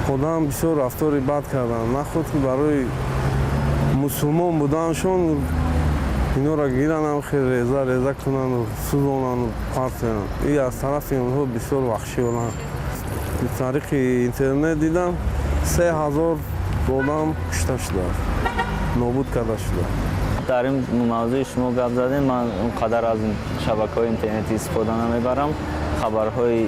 خودم بسیار رفتاری بد کردن، نخود که برای مسلمان بودنشون اینا را گیرن هم خیلی ریزه کنن و سوزانن و پرت کنن. این از طرف اونها بسیار وحشی بودن. طریق اینترنت دیدم 3000 آدم کشته شده، نابود کرده شده. در این موضوع شما گپ زدین، من اونقدر از شبکه‌های اینترنتی استفاده نمیبرم. خبرهای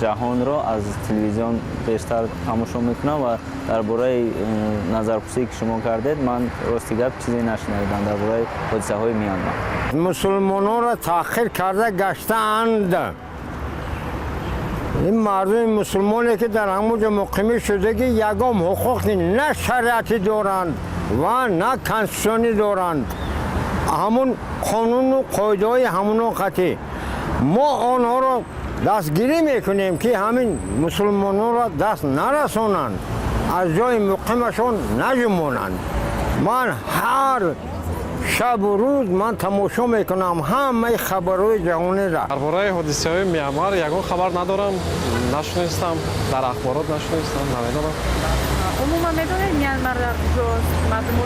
جهان را از تلویزیون بیشتر تماشا میکنم و درباره نظرپرسی که شما کردید من راستی گپ چیزی نشنیدم درباره حادثه های میانمار. مسلمانان را تأخیر کرده گشتند. این مردم مسلمانی که در همونجا مقیم شده که یگام حقوقی نه شریعتی دارند و نه کنستیتوشنی دارند، همون قانون و قاعده های همون قطعی. ما آنها را دستگیری میکنیم که همین مسلمانان را دست نرسانند، از جای مقیمشان نجمانند. من هر شب و روز من تماشا میکنم همه خبرهای جهانی را. درباره حادثه های میانمار یگان خبر ندارم، نشنیدم، در اخبارات نشنیدم، نمیدونم. عموما میدونید میانمار کجاست؟ مردم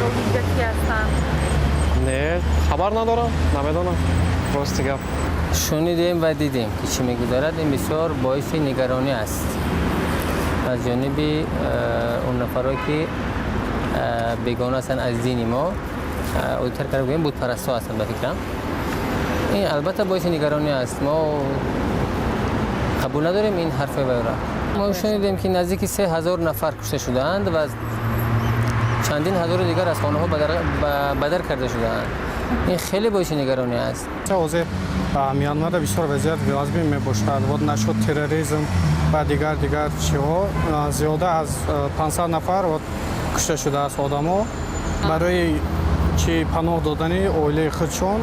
روحیدتی هستند؟ نه، خبر ندارم، نمیدونم. راستی گپ شنیدیم و دیدیم که چی میگذرد. این بسیار باعث نگرانی است از جانب اون نفرایی که بیگانه هستند از دین ما، اوتر کرده بگیم بود پرستا هستند به فکرم. این البته باعث نگرانی است. ما قبول نداریم این حرف وی را. ما شنیدیم که نزدیک 3000 نفر کشته شدند و چندین هزار دیگر از خانه ها بدر کرده شدند. این خیلی باعث نگرانی است. اوضاع میانمار بسیار وضعیت ویرازبین میباشد و نشد تروریسم و دیگر چیها. زیاده از 500 نفر کشته شده است آدم‌ها. برای چی پناه دادن اویله خودشون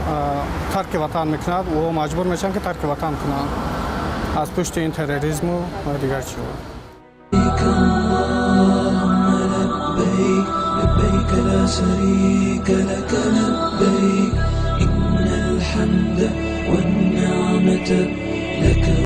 ترک وطن میکنند و مجبور میشن که ترک وطن کنند از پشت این تروریسم و دیگر چیها. لبيك لا شريك لك لبيك إن الحمد والنعمة لك